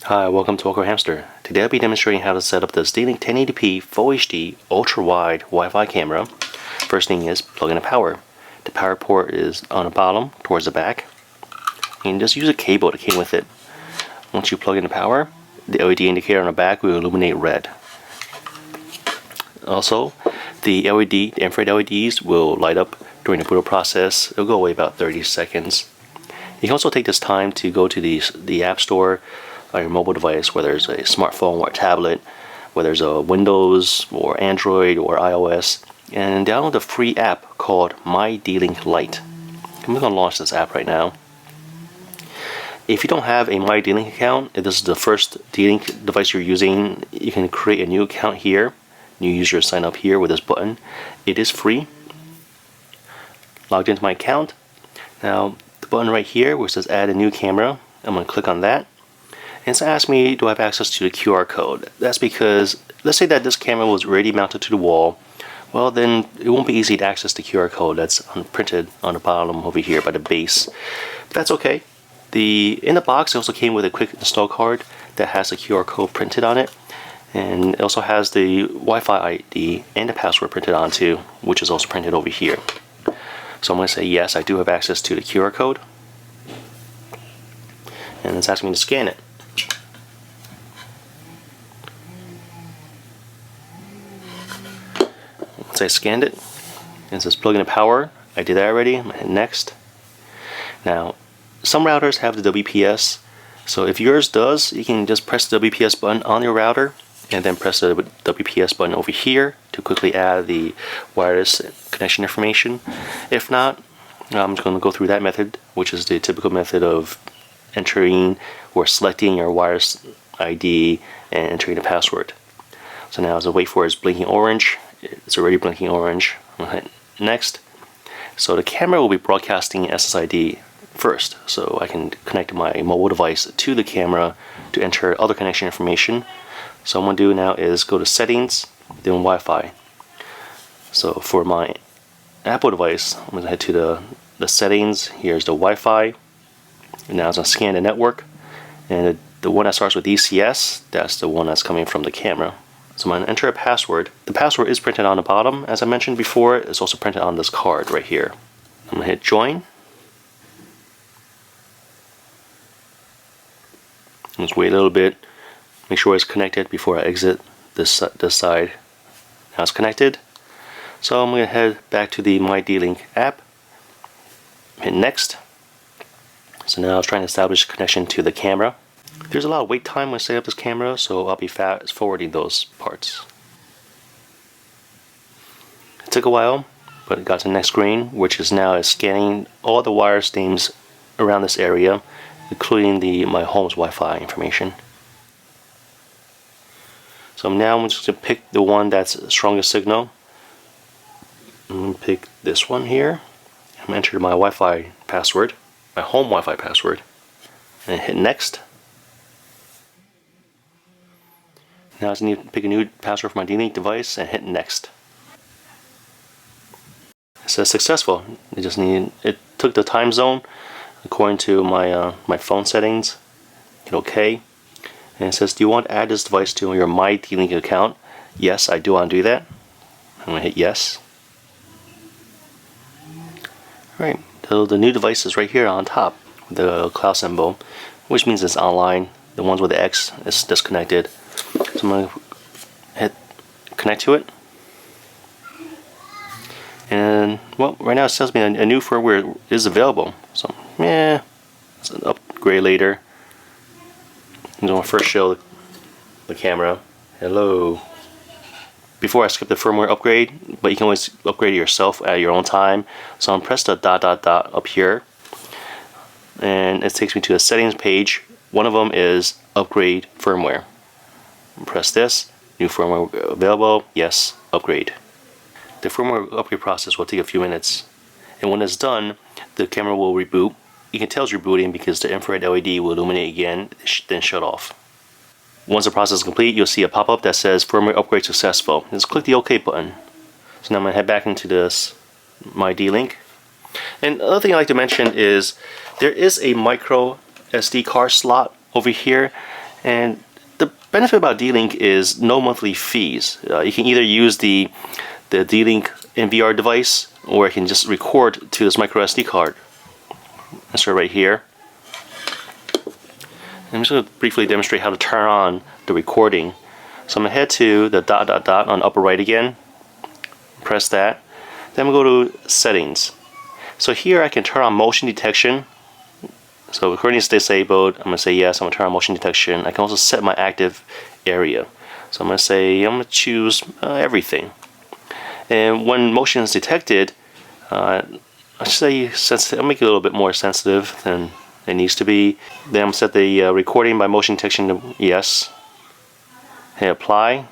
Hi, welcome to AwkwardHamster. Today I'll be demonstrating how to set up the SDLink 1080p Full HD ultra-wide Wi-Fi camera. First thing is plug in the power. The power port is on the bottom towards the back. You can just use a cable that came with it. Once you plug in the power, the LED indicator on the back will illuminate red. Also, the infrared LEDs will light up during the boot up process. It'll go away about 30 seconds. You can also take this time to go to the App Store on your mobile device, whether it's a smartphone or a tablet, whether it's a Windows or Android or iOS, and download a free app called mydlink Lite. I'm going to launch this app right now. If you don't have a mydlink account, if this is the first D-Link device you're using, you can create a new account here. New user sign up here with this button. It is free. Logged into my account. Now the button right here where it says add a new camera, I'm going to click on that. And it's asked me, do I have access to the QR code? That's because, let's say that this camera was already mounted to the wall. Well, then it won't be easy to access the QR code that's printed on the bottom over here by the base. But that's okay. In the box, it also came with a quick install card that has the QR code printed on it. And it also has the Wi-Fi ID and the password printed on too, which is also printed over here. So I'm going to say yes, I do have access to the QR code. And it's asking me to scan it. Once I scanned it, it says plug in the power. I did that already. I'm going to hit next. Now, some routers have the WPS. So if yours does, you can just press the WPS button on your router and then press the WPS button over here to quickly add the wireless connection information. If not, I'm just going to go through that method, which is the typical method of entering or selecting your wireless ID and entering the password. So now as I wait for it, it's blinking orange. It's already blinking orange. I'm going to hit next. So the camera will be broadcasting SSID first, so I can connect my mobile device to the camera to enter other connection information. So what I'm going to do now is go to settings, then Wi-Fi. So for my Apple device, I'm going to head to the settings. Here's the Wi-Fi. And now I'm going to scan the network. And the one that starts with DCS, that's the one that's coming from the camera. So I'm going to enter a password. The password is printed on the bottom, as I mentioned before. It's also printed on this card right here. I'm going to hit join. Let's wait a little bit. Make sure it's connected before I exit this side. Now it's connected. So I'm going to head back to the mydlink app. Hit next. So now I was trying to establish a connection to the camera. There's a lot of wait time when I set up this camera, so I'll be fast forwarding those parts. It took a while, but it got to the next screen, which is now scanning all the wire names around this area, including my home's Wi-Fi information. So now I'm just going to pick the one that's the strongest signal. I'm going to pick this one here. I'm going to enter my Wi-Fi password, my home Wi-Fi password, and hit next. Now I just need to pick a new password for my D-Link device and hit next. It says successful. It took the time zone according to my phone settings. Hit OK. And it says, do you want to add this device to your mydlink account? Yes, I do want to do that. I'm going to hit yes. Alright, so the new device is right here on top with the cloud symbol, which means it's online. The ones with the X is disconnected. So I'm going to hit connect to it. And well, right now it tells me a new firmware is available. So yeah, it's an upgrade later. I'm going to first show the camera. Hello. Before I skip the firmware upgrade, but you can always upgrade it yourself at your own time. So I'm going to press the dot up here. And it takes me to a settings page. One of them is upgrade firmware. Press this, new firmware available, yes, upgrade. The firmware upgrade process will take a few minutes. And when it's done, the camera will reboot. You can tell it's rebooting because the infrared LED will illuminate again, then shut off. Once the process is complete, you'll see a pop-up that says firmware upgrade successful. Just click the OK button. So now I'm going to head back into this mydlink. And another thing I'd like to mention is there is a microSD card slot over here, And the benefit about D-Link is no monthly fees. You can either use the D-Link NVR device, or I can just record to this microSD card. Insert right here. I'm just going to briefly demonstrate how to turn on the recording. So I'm going to head to the dot dot dot on the upper right again. Press that. Then I'm going to go to settings. So here I can turn on motion detection. So recording is disabled. I'm going to say yes. I'm going to turn on motion detection. I can also set my active area. So I'm going to say, I'm going to choose everything. And when motion is detected, I should say I'll make it a little bit more sensitive than it needs to be. Then I'm going to set the recording by motion detection to yes. Hit apply.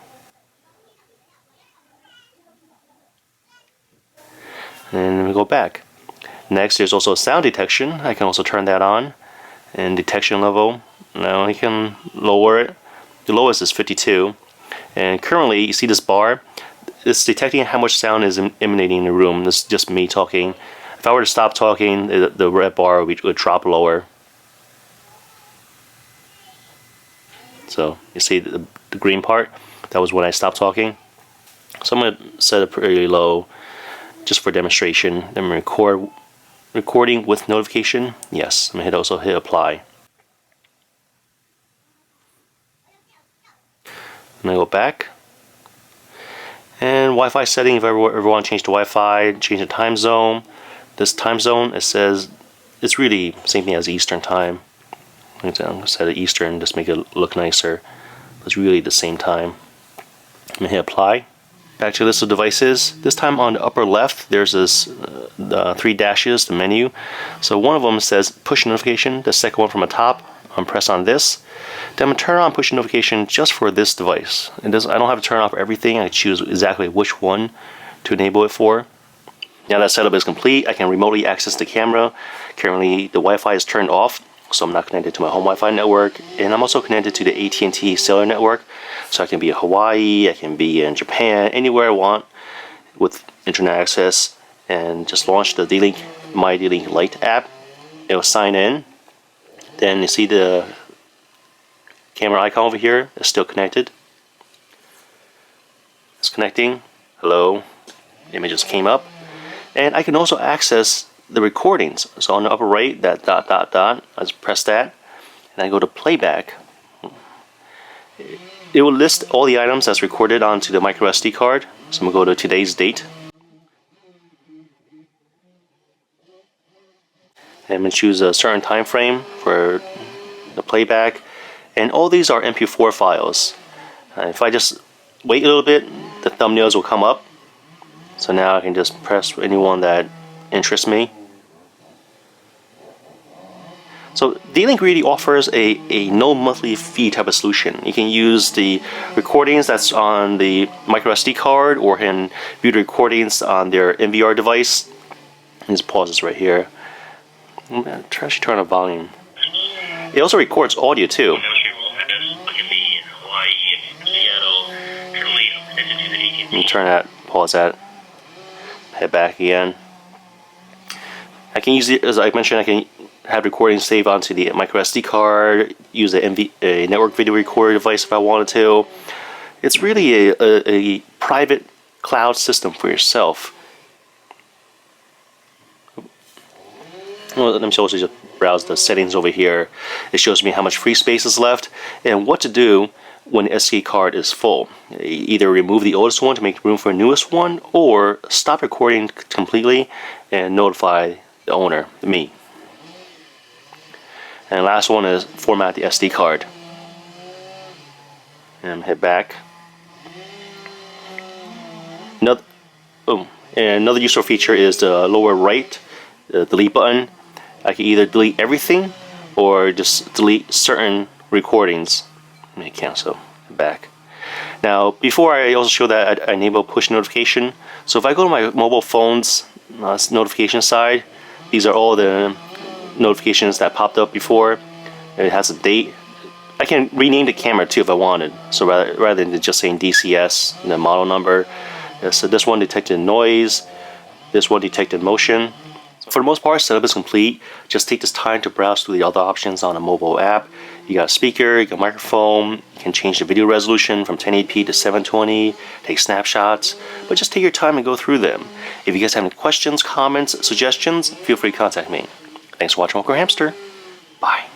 And we go back. Next, there's also sound detection. I can also turn that on. And detection level. Now I can lower it. The lowest is 52. And currently, you see this bar? It's detecting how much sound is emanating in the room. This is just me talking. If I were to stop talking, the red bar would drop lower. So you see the green part? That was when I stopped talking. So I'm going to set it pretty low just for demonstration. Then recording with notification. Yes. I'm going to also hit apply. I'm going to go back. And Wi-Fi setting, if I ever want to change the Wi-Fi, change the time zone. This time zone, it says it's really the same thing as Eastern time. I'm going to set it Eastern, just make it look nicer. It's really the same time. I'm going to hit apply. Back to the list of devices. This time on the upper left, there's this three dashes, the menu. So one of them says push notification. The second one from the top, I'm press on this. Then I'm going to turn on push notification just for this device. I don't have to turn off everything. I choose exactly which one to enable it for. Now that setup is complete, I can remotely access the camera. Currently, the Wi-Fi is turned off, so I'm not connected to my home Wi-Fi network. And I'm also connected to the AT&T cellular network. So I can be in Hawaii, I can be in Japan, anywhere I want with internet access. And just launch the D-Link, mydlink Lite app. It will sign in. Then you see the camera icon over here is still connected. It's connecting. Hello. Images came up. And I can also access the recordings. So on the upper right, that dot dot dot, I just press that. And I go to playback. It will list all the items that's recorded onto the microSD card. So I'm going to go to today's date. And I'm going to choose a certain time frame for the playback. And all these are MP4 files. If I just wait a little bit, the thumbnails will come up. So now I can just press anyone that interests me. So D-Link really offers a no monthly fee type of solution. You can use the recordings that's on the microSD card, or can view the recordings on their NVR device. Just pause this right here. I'm going to actually turn on the volume. It also records audio too. Let me turn that, pause that, head back again. I can use it, as I mentioned, I can have recordings saved onto the microSD card, use a network video recorder device if I wanted to. It's really a private cloud system for yourself. Well, let me also just browse the settings over here. It shows me how much free space is left and what to do when the SD card is full. Either remove the oldest one to make room for the newest one, or stop recording completely and notify the owner, me. And the last one is format the SD card. And hit back. Another useful feature is the lower right, the delete button. I can either delete everything or just delete certain recordings. Let me cancel. Back. Now, before I also show that I enable push notification. So if I go to my mobile phone's notification side, these are all the notifications that popped up before. It has a date. I can rename the camera too if I wanted. So rather than just saying DCS, the model number. So this one detected noise. This one detected motion. For the most part, setup is complete. Just take this time to browse through the other options on a mobile app. You got a speaker, you got a microphone, you can change the video resolution from 1080p to 720, take snapshots, but just take your time and go through them. If you guys have any questions, comments, suggestions, feel free to contact me. Thanks for watching AwkwardHamster. Bye.